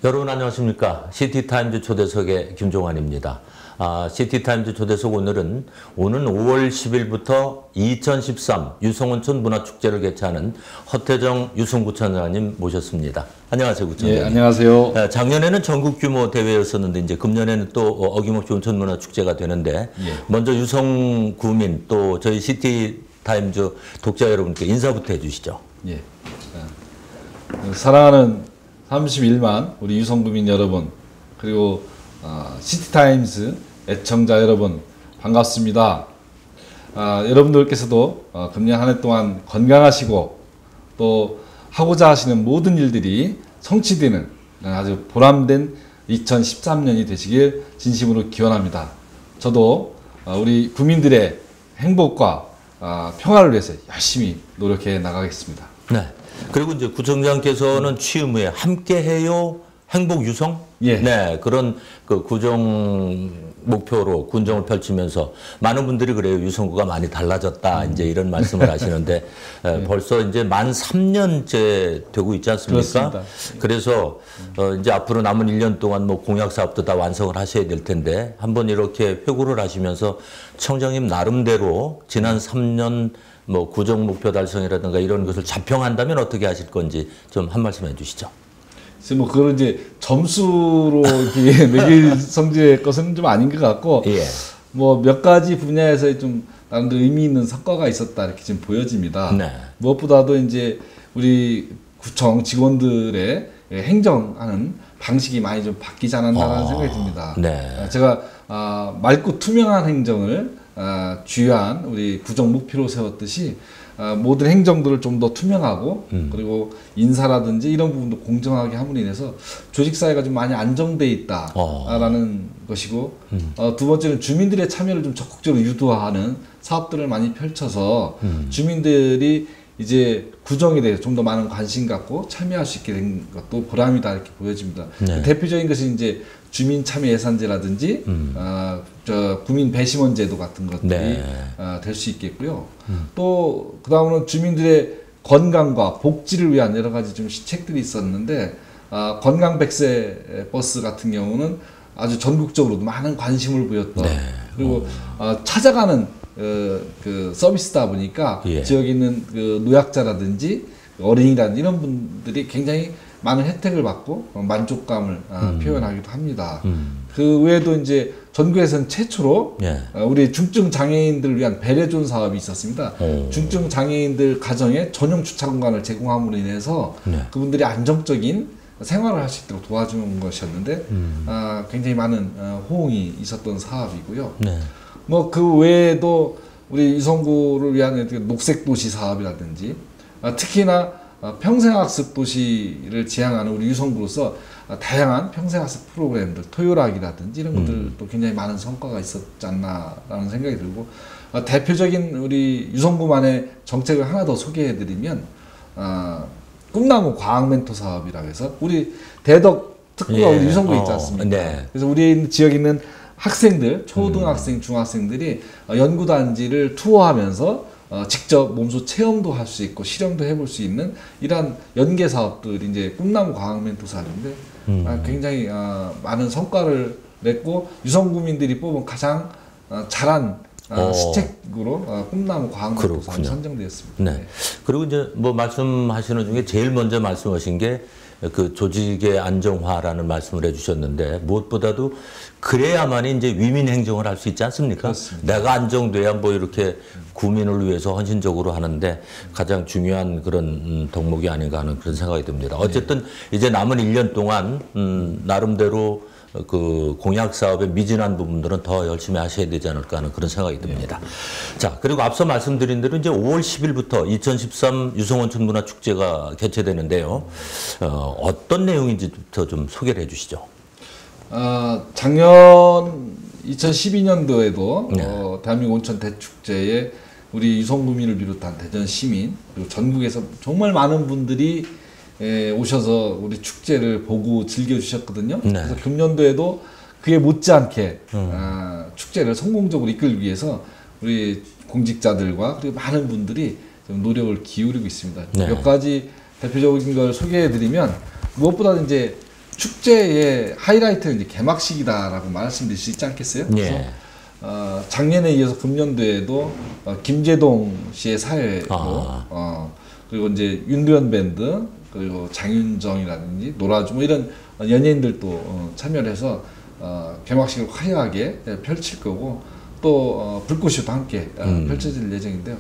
여러분 안녕하십니까. 시티타임즈 초대석의 김종환입니다. 시티타임즈 초대석 오늘은 오는 5월 10일부터 2013 유성온천 문화축제를 개최하는 허태정 유성구청장님 모셨습니다. 안녕하세요, 구청장님. 예, 안녕하세요. 작년에는 전국 규모 대회였었는데 이제 금년에는 또 어김없이 온천문화축제가 되는데 먼저 유성구민 또 저희 시티타임즈 독자 여러분께 인사부터 해주시죠. 예. 사랑하는 31만 우리 유성구민 여러분, 그리고 시티타임즈 애청자 여러분 반갑습니다. 여러분들께서도 금년 한 해 동안 건강하시고 또 하고자 하시는 모든 일들이 성취되는 아주 보람된 2013년이 되시길 진심으로 기원합니다. 저도 우리 구민들의 행복과 평화를 위해서 열심히 노력해 나가겠습니다. 네. 그리고 이제 구청장께서는 취임 후에 함께해요 행복 유성, 네, 그런 그 구정 목표로 군정을 펼치면서 많은 분들이 그래요. 유성구가 많이 달라졌다 이제 이런 말씀을 하시는데 벌써 이제 만 3년째 되고 있지 않습니까? 그렇습니다. 그래서 이제 앞으로 남은 1년 동안 뭐 공약 사업도 다 완성을 하셔야 될 텐데 한번 이렇게 회고를 하시면서 청장님 나름대로 지난 3년 뭐 구정 목표 달성이라든가 이런 것을 자평한다면 어떻게 하실 건지 좀 한 말씀 해주시죠. 그래서 뭐 그걸 이제 점수로 이렇게 매길 성질의 것은 좀 아닌 것 같고, 뭐 몇 가지 분야에서 좀 나름대로 의미 있는 성과가 있었다 이렇게 지금 보여집니다. 네. 무엇보다도 이제 우리 구청 직원들의 행정하는 방식이 많이 좀 바뀌지 않았나라는 생각이 듭니다. 네. 제가 맑고 투명한 행정을 주요한 우리 구정 목표로 세웠듯이 모든 행정들을 좀 더 투명하고 그리고 인사라든지 이런 부분도 공정하게 함으로 인해서 조직사회가 좀 많이 안정돼 있다라는 것이고, 두 번째는 주민들의 참여를 좀 적극적으로 유도하는 사업들을 많이 펼쳐서 주민들이 이제 구정에 대해서 좀 더 많은 관심 갖고 참여할 수 있게 된 것도 보람이다 이렇게 보여집니다. 네. 대표적인 것이 이제 주민 참여 예산제라든지 구민 배심원 제도 같은 것들이 될 수 있겠고요. 또 그다음은 주민들의 건강과 복지를 위한 여러 가지 좀 시책들이 있었는데, 건강 100세 버스 같은 경우는 아주 전국적으로 많은 관심을 보였던, 그리고 찾아가는 그 서비스다 보니까 지역에 있는 그 노약자라든지 어린이라든지 이런 분들이 굉장히 많은 혜택을 받고 만족감을 표현하기도 합니다. 그 외에도 이제 전국에서는 최초로 우리 중증 장애인들을 위한 배려존 사업이 있었습니다. 중증 장애인들 가정에 전용 주차 공간을 제공함으로 인해서 그분들이 안정적인 생활을 할 수 있도록 도와주는 것이었는데 굉장히 많은 호응이 있었던 사업이고요. 뭐 그 외에도 우리 유성구를 위한 녹색도시 사업이라든지 특히나 평생학습 도시를 지향하는 우리 유성구로서 다양한 평생학습 프로그램들, 토요락이라든지 이런 것들도 굉장히 많은 성과가 있었지 않나라는 생각이 들고, 대표적인 우리 유성구만의 정책을 하나 더 소개해드리면 꿈나무 과학 멘토 사업이라고 해서 우리 대덕 특구가 우리 유성구에 있지 않습니까? 그래서 우리 지역에 있는 학생들, 초등학생, 중학생들이 연구단지를 투어하면서 직접 몸소 체험도 할 수 있고 실험도 해볼 수 있는 이러한 연계 사업들이 이제 꿈나무 과학 멘토 사업인데 굉장히 많은 성과를 냈고 유성구민들이 뽑은 가장 잘한 시책으로 꿈나무 과학 멘토 사업이 선정되었습니다. 네. 그리고 이제 뭐 말씀하시는 중에 제일 먼저 말씀하신 게 그 조직의 안정화라는 말씀을 해주셨는데, 무엇보다도 그래야만이 이제 위민 행정을 할 수 있지 않습니까? 그렇습니다. 내가 안정돼야 뭐 이렇게 구민을 위해서 헌신적으로 하는데 가장 중요한 그런 덕목이 아닌가 하는 그런 생각이 듭니다. 어쨌든 이제 남은 1년 동안 나름대로 그 공약 사업의 미진한 부분들은 더 열심히 하셔야 되지 않을까 하는 그런 생각이 듭니다. 자, 그리고 앞서 말씀드린 대로 이제 5월 10일부터 2013 유성온천 문화축제가 개최되는데요. 어떤 내용인지부터 좀 소개를 해주시죠. 작년 2012년도에도 대한민국 온천 대축제에 우리 유성구민을 비롯한 대전 시민 그리고 전국에서 정말 많은 분들이 오셔서 우리 축제를 보고 즐겨주셨거든요. 그래서 금년도에도 그에 못지않게 축제를 성공적으로 이끌기 위해서 우리 공직자들과 그리고 많은 분들이 좀 노력을 기울이고 있습니다. 몇 가지 대표적인 걸 소개해드리면, 무엇보다 이제 축제의 하이라이트는 이제 개막식이다라고 말씀드릴 수 있지 않겠어요? 그래서 예. 작년에 이어서 금년도에도 김재동 씨의 사회로 그리고 이제 윤도현 밴드 그리고 장윤정이라든지 노라주 뭐 이런 연예인들도 참여를 해서 개막식을 화려하게 펼칠 거고 또 불꽃쇼도 함께 펼쳐질 예정인데요.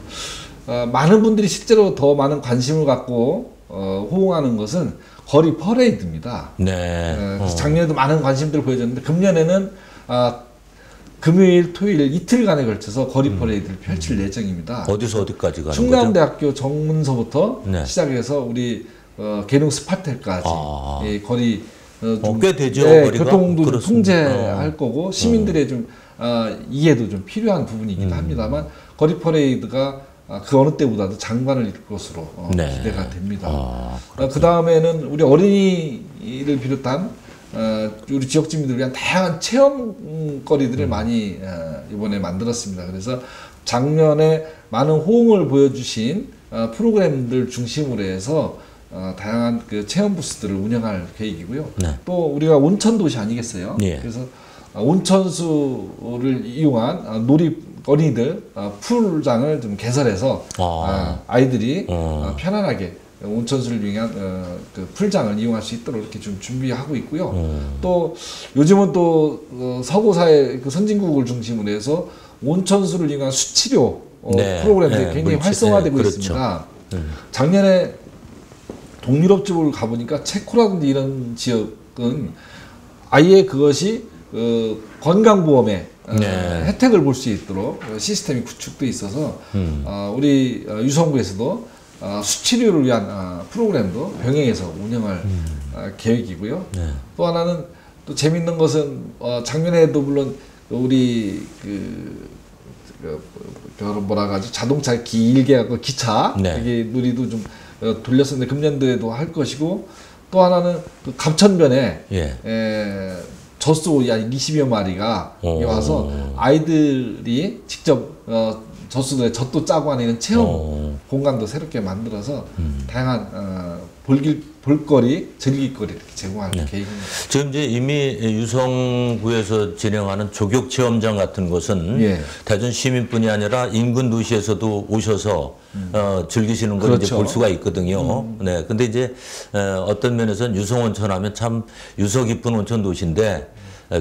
많은 분들이 실제로 더 많은 관심을 갖고 호응하는 것은 거리 퍼레이드입니다. 네. 그래서 작년에도 많은 관심들을 보여줬는데 금년에는 금요일, 토요일 이틀간에 걸쳐서 거리 퍼레이드를 펼칠 예정입니다. 어디서 어디까지 가는 충남대학교 정문서부터 네. 시작해서 우리 계룡 스파텔까지 거리 꽤 되죠. 네, 거리가? 교통도 좀 그렇습니다. 통제할 거고 시민들의 좀 이해도 좀 필요한 부분이기도 합니다만 거리 퍼레이드가 그 어느 때보다도 장관을 이룰 것으로 네. 기대가 됩니다. 그 다음에는 우리 어린이를 비롯한 우리 지역 주민들을 위한 다양한 체험거리들을 많이 이번에 만들었습니다. 그래서 작년에 많은 호응을 보여주신 프로그램들 중심으로 해서 다양한 그 체험 부스들을 운영할 계획이고요. 네. 또 우리가 온천 도시 아니겠어요? 예. 그래서 온천수를 이용한 어린이들 풀장을 좀 개설해서 아이들이 편안하게 온천수를 이용한 그 풀장을 이용할 수 있도록 이렇게 좀 준비하고 있고요. 또 요즘은 또 서구사회 그 선진국을 중심으로 해서 온천수를 이용한 수치료 네. 프로그램들이 네. 굉장히 활성화되고 그렇죠. 있습니다. 작년에 동유럽 쪽을 가보니까 체코라든지 이런 지역은 아예 그것이 건강보험에 네. 혜택을 볼 수 있도록 시스템이 구축돼 있어서 우리 유성구에서도 수치료를 위한 프로그램도 병행해서 운영할 계획이고요. 네. 또 하나는 또 재밌는 것은 작년에도 물론 우리 뭐라고 하죠? 자동차 길게 하고 기차 네. 이게 놀이도 좀 돌렸었는데 금년도에도 할 것이고 또 하나는 그 감천변에 젖소 약 20여 마리가 와서 아이들이 직접 젖소들의 젖도 짜고 하는 이런 체험 공간도 새롭게 만들어서 다양한 볼거리, 즐길거리 이렇게 제공할 계획입니다. 지금 이제 이미 유성구에서 진행하는 조격 체험장 같은 것은 대전 시민뿐이 아니라 인근 도시에서도 오셔서 즐기시는 걸 그렇죠. 이제 볼 수가 있거든요. 네. 근데 이제 어떤 면에서는 유성온천 하면 참 유서 깊은 온천 도시인데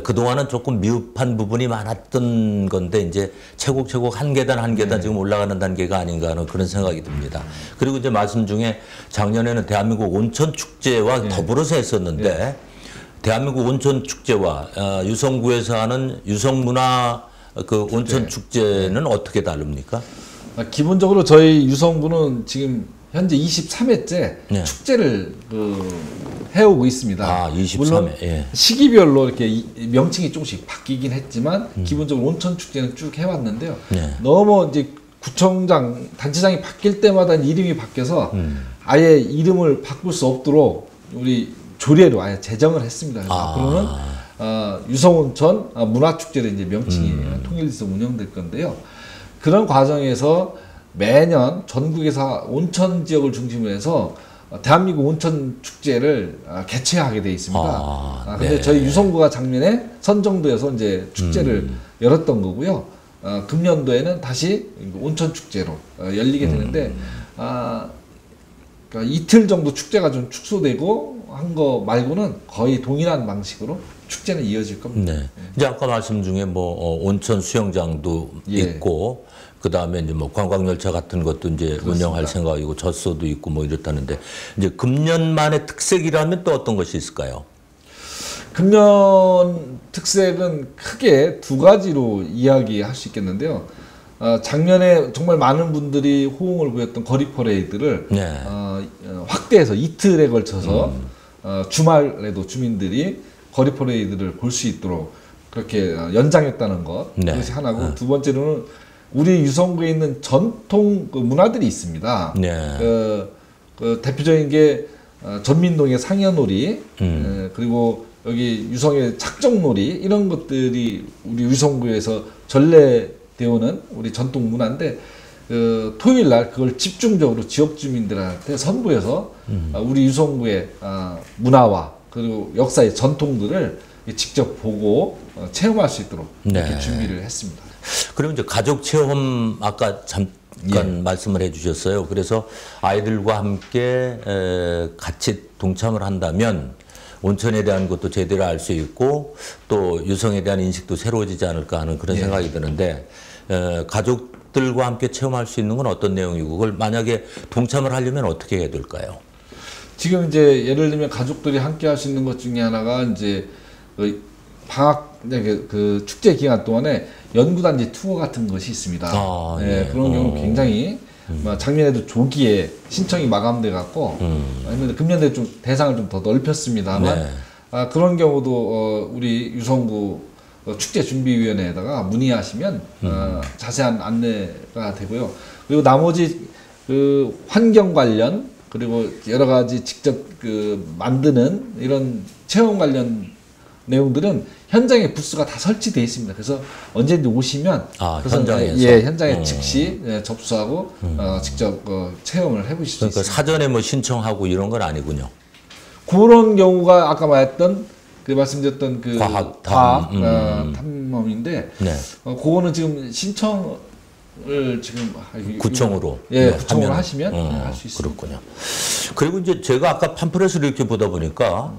그동안은 조금 미흡한 부분이 많았던 건데 이제 차곡차곡 한 계단 한 계단 지금 올라가는 단계가 아닌가 하는 그런 생각이 듭니다. 그리고 이제 말씀 중에 작년에는 대한민국 온천 축제와 더불어서 했었는데 대한민국 온천 축제와 유성구에서 하는 유성문화 그 온천 축제는 어떻게 다릅니까? 기본적으로 저희 유성구는 지금 현재 23회째 축제를 해오고 있습니다. 23회. 물론 시기별로 이렇게 명칭이 조금씩 바뀌긴 했지만 기본적으로 온천 축제는 쭉 해왔는데요. 너무 이제 구청장, 단체장이 바뀔 때마다 이름이 바뀌어서 아예 이름을 바꿀 수 없도록 우리 조례로 아예 제정을 했습니다. 그래서 앞으로는 유성온천 문화축제로 이제 명칭이 통일돼서 운영될 건데요. 그런 과정에서 매년 전국에서 온천 지역을 중심으로 해서 대한민국 온천 축제를 개최하게 돼 있습니다. 근데 저희 유성구가 작년에 선정되어서 이제 축제를 열었던 거고요. 금년도에는 다시 온천 축제로 열리게 되는데, 그러니까 이틀 정도 축제가 좀 축소되고 한 거 말고는 거의 동일한 방식으로 축제는 이어질 겁니다. 네. 이제 아까 말씀 중에 뭐 온천 수영장도 있고 그 다음에 이제 뭐 관광열차 같은 것도 이제 그렇습니다. 운영할 생각이고 젖소도 있고 뭐 이렇다는데 이제 금년만의 특색이라면 또 어떤 것이 있을까요? 금년 특색은 크게 두 가지로 이야기할 수 있겠는데요. 작년에 정말 많은 분들이 호응을 보였던 거리 퍼레이드를 확대해서 이틀에 걸쳐서 주말에도 주민들이 거리 퍼레이드를 볼 수 있도록 그렇게 연장했다는 것. 그것이 하나고 두 번째로는 우리 유성구에 있는 전통 문화들이 있습니다. 그 대표적인 게 전민동의 상여놀이, 그리고 여기 유성의 착정놀이 이런 것들이 우리 유성구에서 전래되어오는 우리 전통 문화인데 토요일 날 그걸 집중적으로 지역 주민들한테 선보여서 우리 유성구의 문화와 그리고 역사의 전통들을 직접 보고 체험할 수 있도록 이렇게 네. 준비를 했습니다. 그럼 이제 가족 체험 아까 잠깐 말씀을 해주셨어요. 그래서 아이들과 함께 같이 동참을 한다면 온천에 대한 것도 제대로 알 수 있고 또 유성에 대한 인식도 새로워지지 않을까 하는 그런 생각이 드는데 가족들과 함께 체험할 수 있는 건 어떤 내용이고 그걸 만약에 동참을 하려면 어떻게 해야 될까요? 지금 이제 예를 들면 가족들이 함께 할 수 있는 것 중에 하나가 이제 방학 그 축제 기간 동안에 연구단지 투어 같은 것이 있습니다. 아, 예, 예. 그런 경우 굉장히 작년에도 조기에 신청이 마감돼 갖고 했는데 금년에 좀 대상을 좀 더 넓혔습니다만 네. 그런 경우도 우리 유성구 축제준비위원회에다가 문의하시면 자세한 안내가 되고요. 그리고 나머지 그 환경 관련 그리고 여러 가지 직접 그 만드는 이런 체험 관련 내용들은 현장에 부스가 다 설치되어 있습니다. 그래서 언제든지 오시면 현장에서 현장에 즉시 접수하고 직접 체험을 해보실 수 그러니까 있습니다. 사전에 뭐 신청하고 이런 건 아니군요. 그런 경우가 아까 말했던 그 말씀드렸던 그 과학 탐험인데 네. 그거는 지금 신청을 지금 구청으로 구청으로 하시면 할 수 있습니다. 그렇군요. 그리고 이제 제가 아까 팜플렛을 이렇게 보다 보니까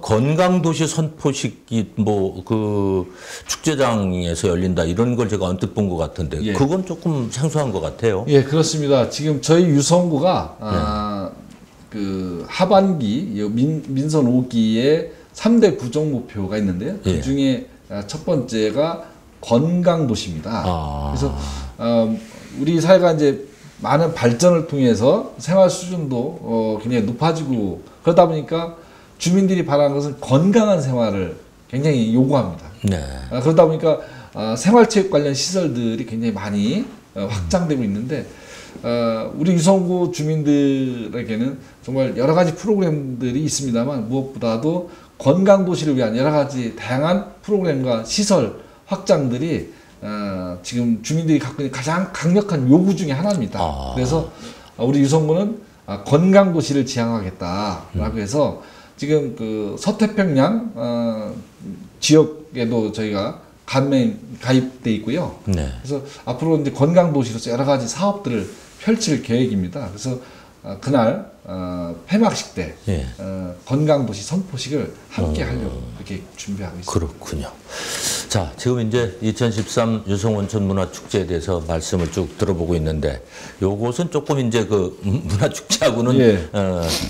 건강도시 선포식이 뭐 그 축제장에서 열린다 이런 걸 제가 언뜻 본 것 같은데 예. 그건 조금 생소한 것 같아요. 예, 그렇습니다. 지금 저희 유성구가 그 하반기 민선 5기에 3대 구정 목표가 있는데요. 그 중에 첫 번째가 건강도시입니다. 그래서 우리 사회가 이제 많은 발전을 통해서 생활 수준도 굉장히 높아지고 그러다 보니까 주민들이 바라는 것은 건강한 생활을 굉장히 요구합니다. 네. 그러다 보니까 생활체육 관련 시설들이 굉장히 많이 확장되고 있는데 우리 유성구 주민들에게는 정말 여러 가지 프로그램들이 있습니다만 무엇보다도 건강도시를 위한 여러 가지 다양한 프로그램과 시설 확장들이 지금 주민들이 갖고 있는 가장 강력한 요구 중에 하나입니다. 그래서 우리 유성구는 건강도시를 지향하겠다라고 해서 지금 그 서태평양 지역에도 저희가 가입돼 있고요. 네. 그래서 앞으로 이제 건강도시로서 여러 가지 사업들을 펼칠 계획입니다. 그래서 그날 폐막식 때 건강도시 선포식을 함께 하려고 이렇게 준비하고 있습니다. 그렇군요. 자, 지금 이제 2013 유성온천문화축제에 대해서 말씀을 쭉 들어보고 있는데 요것은 조금 이제 그 문화축제하고는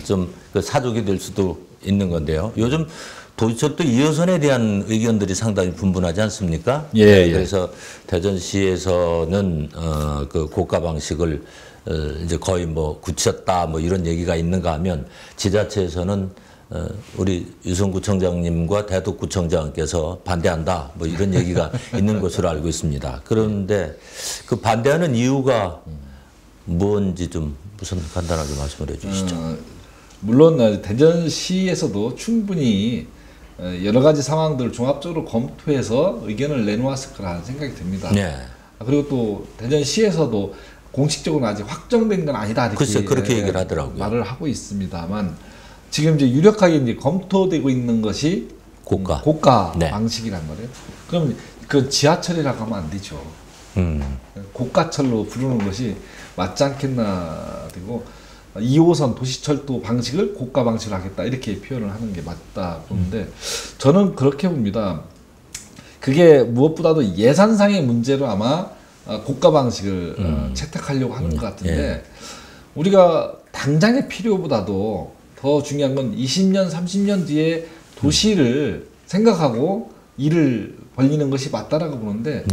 좀 그 사족이 될 수도 있는 건데요. 요즘 도시철도 2호선에 대한 의견들이 상당히 분분하지 않습니까? 그래서 대전시에서는 그 고가 방식을 이제 거의 뭐 굳혔다 뭐 이런 얘기가 있는가 하면 지자체에서는 우리 유성구청장님과 대덕구청장께서 반대한다 뭐 이런 얘기가 있는 것으로 알고 있습니다. 그런데 그 반대하는 이유가 뭔지 좀 우선 간단하게 말씀을 해주시죠. 물론 대전시에서도 충분히 여러 가지 상황들을 종합적으로 검토해서 의견을 내놓았을 거라는 생각이 듭니다. 그리고 또 대전시에서도 공식적으로 아직 확정된 건 아니다 이렇게 글쎄, 그렇게 얘기를 하더라고요. 말을 하고 있습니다만 지금 이제 유력하게 이제 검토되고 있는 것이 고가 방식이란 말이에요. 그럼 그 지하철이라고 하면 안 되죠. 고가철로 부르는 것이 맞지 않겠나 되고 2호선 도시철도 방식을 고가 방식으로 하겠다 이렇게 표현을 하는 게 맞다 보는데 저는 그렇게 봅니다. 그게 무엇보다도 예산상의 문제로 아마 고가 방식을 채택하려고 하는 것 같은데 우리가 당장의 필요보다도 더 중요한 건 20년, 30년 뒤에 도시를 생각하고 일을 벌리는 것이 맞다라고 보는데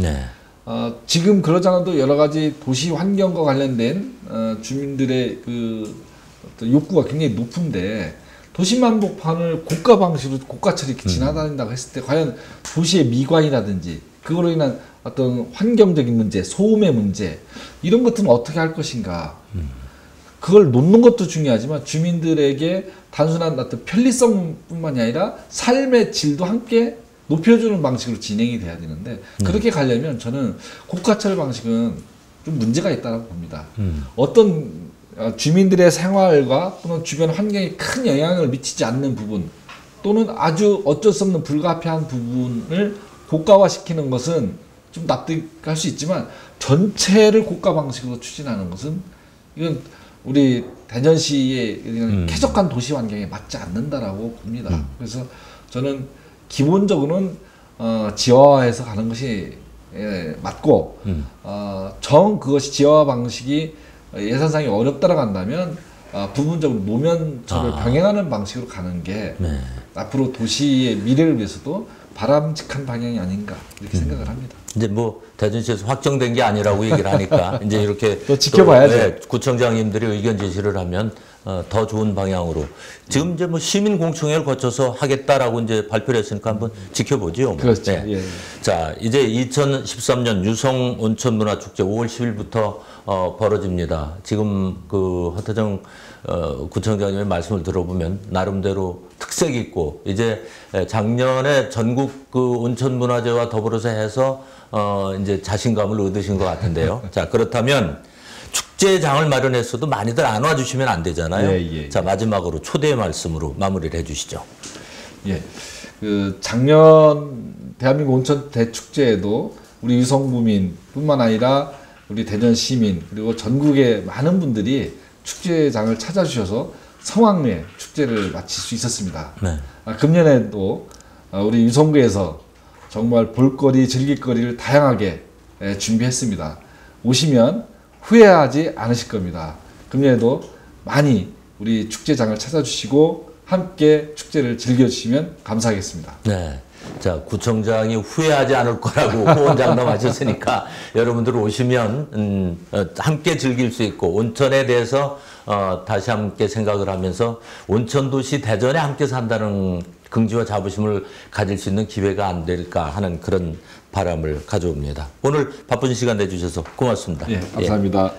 지금 그러지 않아도 여러 가지 도시 환경과 관련된 주민들의 그 어떤 욕구가 굉장히 높은데 도시만복판을 고가 방식으로 고가철이 이렇게 지나다닌다고 했을 때 과연 도시의 미관이라든지 그거로 인한 어떤 환경적인 문제, 소음의 문제 이런 것들은 어떻게 할 것인가 그걸 놓는 것도 중요하지만 주민들에게 단순한 어떤 편리성뿐만이 아니라 삶의 질도 함께 높여주는 방식으로 진행이 돼야 되는데 그렇게 가려면 저는 고가철 방식은 좀 문제가 있다고 봅니다. 어떤 주민들의 생활과 또는 주변 환경에 큰 영향을 미치지 않는 부분 또는 아주 어쩔 수 없는 불가피한 부분을 고가화시키는 것은 좀 납득할 수 있지만 전체를 고가 방식으로 추진하는 것은 이건 우리 대전시의 쾌적한 도시 환경에 맞지 않는다라고 봅니다. 그래서 저는 기본적으로는 지하화해서 가는 것이 맞고 그것이 지하화 방식이 예산상이 어렵다라고 한다면 부분적으로 노면처를 병행하는 방식으로 가는 게 네. 앞으로 도시의 미래를 위해서도 바람직한 방향이 아닌가 이렇게 생각을 합니다. 이제 뭐 대전시에서 확정된 게 아니라고 얘기를 하니까 이제 이렇게 또 지켜봐야죠. 구청장님들이 의견 제시를 하면 더 좋은 방향으로 지금 이제 뭐 시민 공청회를 거쳐서 하겠다라고 이제 발표를 했으니까 한번 지켜보죠. 뭐. 그렇죠. 네. 예. 자, 이제 2013년 유성 온천 문화 축제 5월 10일부터 벌어집니다. 지금 그 허태정 구청장님의 말씀을 들어보면 나름대로 특색 있고 이제 작년에 전국 그 온천 문화제와 더불어서 해서 이제 자신감을 얻으신 것 같은데요. 자, 그렇다면 축제장을 마련했어도 많이들 안 와주시면 안 되잖아요. 예. 자, 마지막으로 초대 말씀으로 마무리를 해주시죠. 예. 그 작년 대한민국 온천 대축제에도 우리 유성구민뿐만 아니라 우리 대전 시민 그리고 전국의 많은 분들이 축제장을 찾아주셔서 성황리에 축제를 마칠 수 있었습니다. 네. 금년에도 우리 유성구에서 정말 볼거리, 즐길거리를 다양하게 준비했습니다. 오시면 후회하지 않으실 겁니다. 금년에도 많이 우리 축제장을 찾아주시고 함께 축제를 즐겨주시면 감사하겠습니다. 네. 자, 구청장이 후회하지 않을 거라고 호언장담하셨으니까 여러분들 오시면 함께 즐길 수 있고 온천에 대해서 다시 함께 생각을 하면서 온천도시 대전에 함께 산다는 긍지와 자부심을 가질 수 있는 기회가 안 될까 하는 그런 바람을 가져옵니다. 오늘 바쁜 시간 내주셔서 고맙습니다. 예, 감사합니다.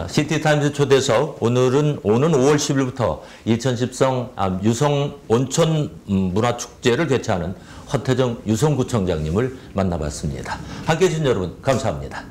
시티타임즈 초대석 오는 5월 10일부터 2013 유성 온천 문화축제를 개최하는 허태정 유성구청장님을 만나봤습니다. 함께해 주신 여러분 감사합니다.